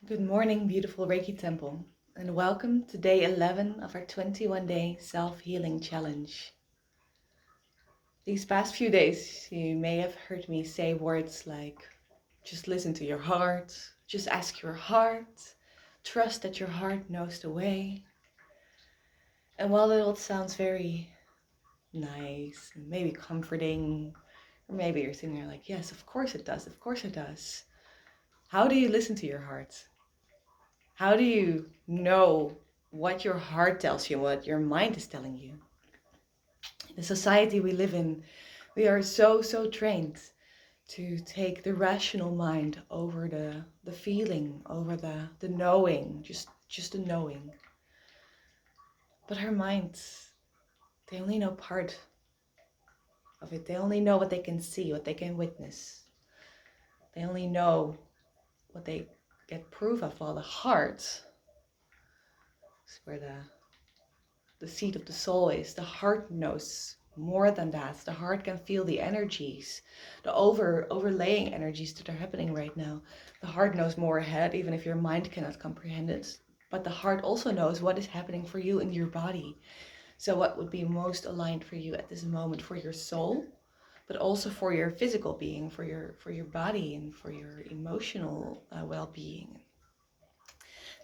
Good morning, beautiful Reiki Temple, and welcome to day 11 of our 21-day self-healing challenge. These past few days, you may have heard me say words like, just listen to your heart, just ask your heart, trust that your heart knows the way. And while it all sounds very nice, and maybe comforting, or maybe you're sitting there like, yes, of course it does, of course it does. How do you listen to your heart? How do you know what your heart tells you, what your mind is telling you? In the society we live in, we are so trained to take the rational mind over the feeling, over the knowing, just the knowing. But our minds, they only know part of it. They only know what they can see, what they can witness. They only know what they get proof of, while the heart is where the seat of the soul is. The heart knows more than that. The heart can feel the energies, the overlaying energies that are happening right now. The heart knows more ahead, even if your mind cannot comprehend it. But the heart also knows what is happening for you in your body. So what would be most aligned for you at this moment, for your soul, but also for your physical being, for your body, and for your emotional well-being.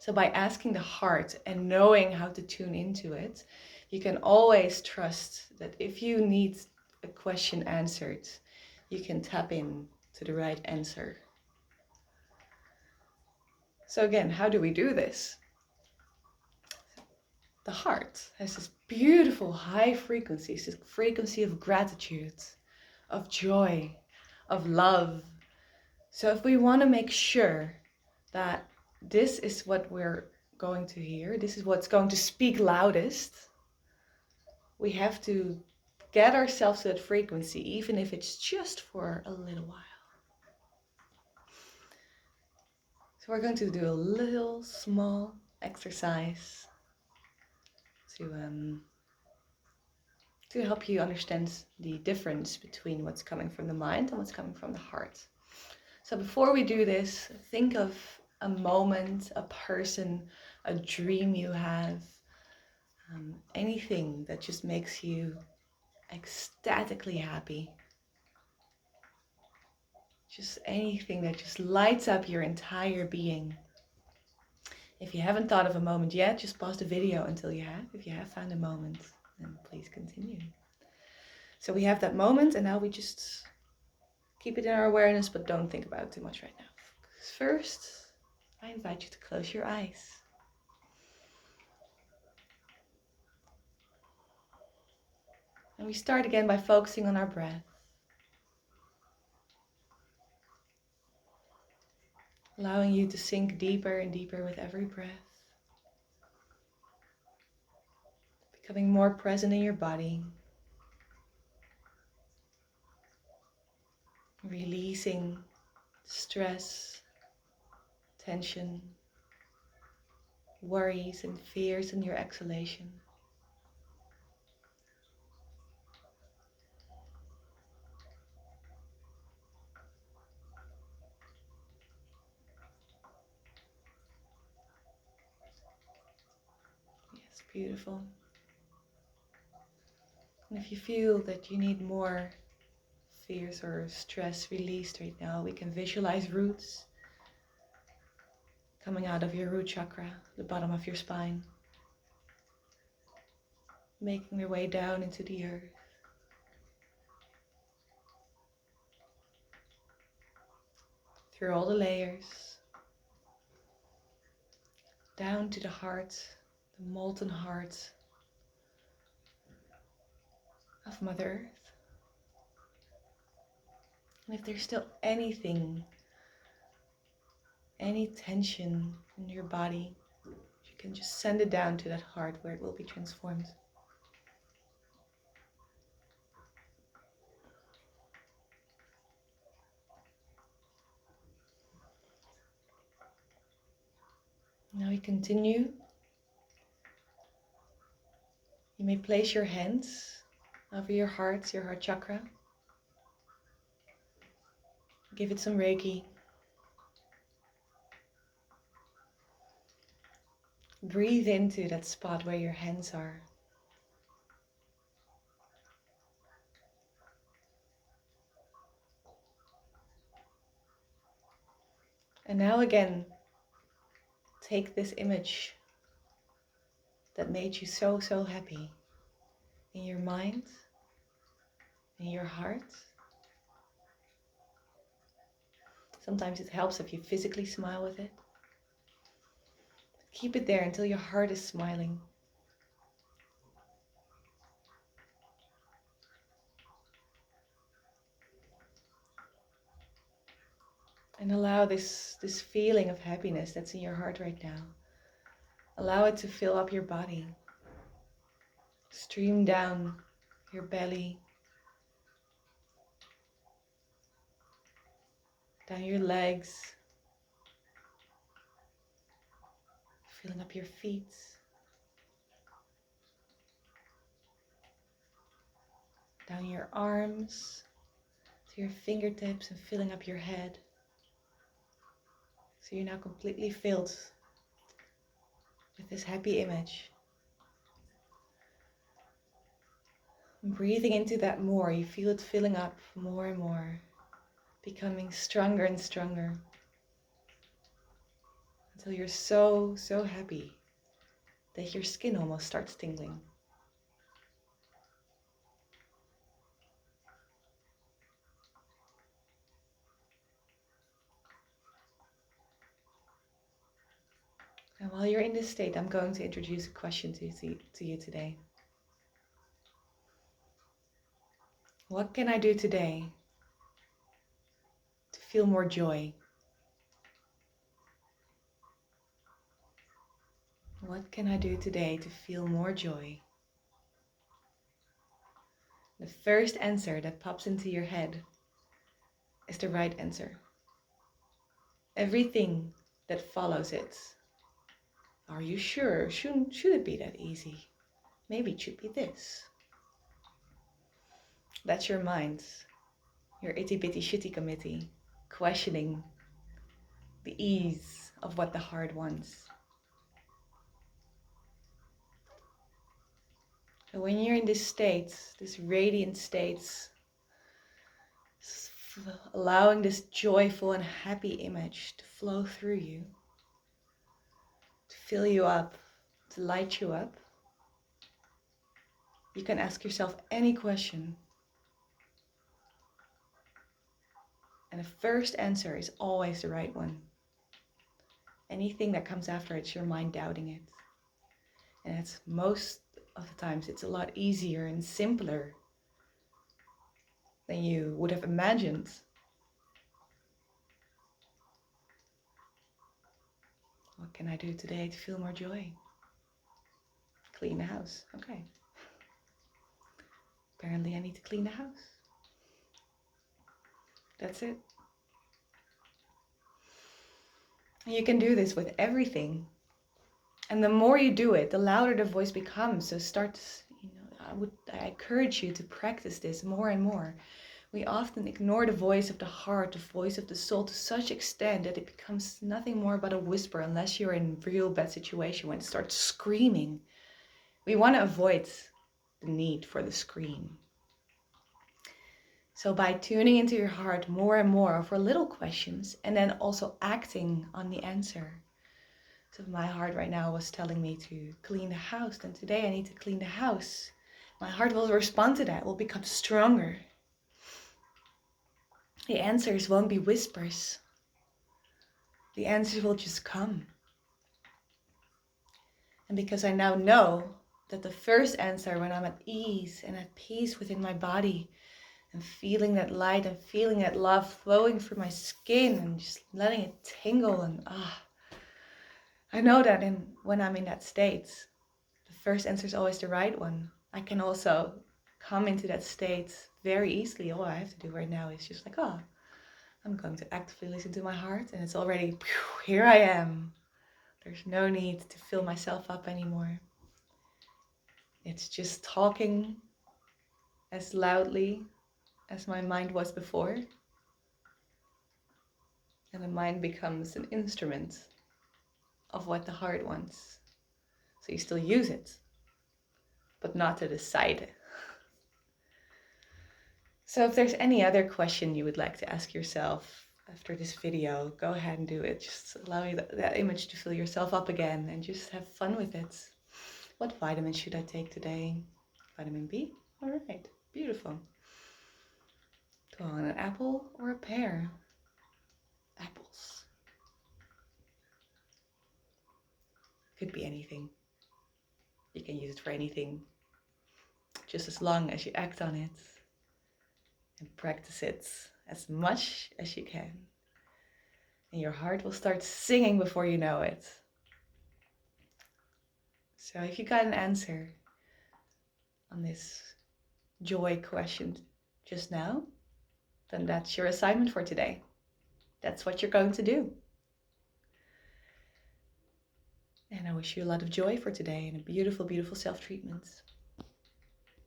So by asking the heart and knowing how to tune into it, you can always trust that if you need a question answered, you can tap in to the right answer. So again, how do we do this? The heart has this beautiful high frequency, this frequency of gratitude, of joy, of love. So if we want to make sure that this is what we're going to hear, this is what's going to speak loudest, we have to get ourselves to that frequency, even if it's just for a little while. So we're going to do a little small exercise to help you understand the difference between what's coming from the mind and what's coming from the heart. So before we do this, think of a moment, a person, a dream you have, anything that just makes you ecstatically happy. Just anything that just lights up your entire being. If you haven't thought of a moment yet, just pause the video until you have. If you have found a moment, then please continue. So we have that moment, and now we just keep it in our awareness, but don't think about it too much right now. First, I invite you to close your eyes. And we start again by focusing on our breath. Allowing you to sink deeper and deeper with every breath. Becoming more present in your body. Releasing stress, tension, worries and fears in your exhalation. Yes, beautiful. And if you feel that you need more fears or stress released right now, we can visualize roots coming out of your root chakra, the bottom of your spine, making their way down into the earth. Through all the layers, down to the heart, the molten heart of Mother Earth. And if there's still anything, any tension in your body, you can just send it down to that heart where it will be transformed. Now we continue. You may place your hands over your heart chakra. Give it some Reiki. Breathe into that spot where your hands are. And now again, take this image that made you so, so happy in your mind, in your heart. Sometimes it helps if you physically smile with it. Keep it there until your heart is smiling. And allow this feeling of happiness that's in your heart right now. Allow it to fill up your body. Stream down your belly, down your legs, filling up your feet, down your arms, to your fingertips, and filling up your head. So you're now completely filled with this happy image. And breathing into that more, you feel it filling up more and more, becoming stronger and stronger, until you're so, so happy that your skin almost starts tingling. And while you're in this state, I'm going to introduce a question to you today. What can I do today to feel more joy? What can I do today to feel more joy? The first answer that pops into your head is the right answer. Everything that follows it. Are you sure? Should it be that easy? Maybe it should be this. That's your mind, your itty bitty shitty committee, questioning the ease of what the heart wants. And when you're in this state, this radiant state, allowing this joyful and happy image to flow through you, to fill you up, to light you up, you can ask yourself any question. And the first answer is always the right one. Anything that comes after it's your mind doubting it. And it's most of the times it's a lot easier and simpler than you would have imagined. What can I do today to feel more joy? Clean the house. Okay. Apparently I need to clean the house. That's it. And you can do this with everything. And the more you do it, the louder the voice becomes. So start, I encourage you to practice this more and more. We often ignore the voice of the heart, the voice of the soul to such extent that it becomes nothing more but a whisper unless you're in a real bad situation when it starts screaming. We want to avoid the need for the scream. So by tuning into your heart more and more for little questions and then also acting on the answer. So if my heart right now was telling me to clean the house, then today I need to clean the house. My heart will respond to that, will become stronger. The answers won't be whispers. The answers will just come. And because I now know that the first answer, when I'm at ease and at peace within my body, and feeling that light and feeling that love flowing through my skin and just letting it tingle, and I know that when I'm in that state, the first answer is always the right one. I can also come into that state very easily. All I have to do right now is just like, I'm going to actively listen to my heart, and it's already, here I am. There's no need to fill myself up anymore. It's just talking as loudly as my mind was before. And the mind becomes an instrument of what the heart wants. So you still use it, but not to decide. So if there's any other question you would like to ask yourself after this video, go ahead and do it. Just allow that image to fill yourself up again and just have fun with it. What vitamin should I take today? Vitamin B? All right, beautiful. Do I want an apple or a pear? Apples. Could be anything. You can use it for anything, just as long as you act on it and practice it as much as you can. And your heart will start singing before you know it. So if you got an answer on this joy question just now, then that's your assignment for today. That's what you're going to do. And I wish you a lot of joy for today and a beautiful, beautiful self-treatment.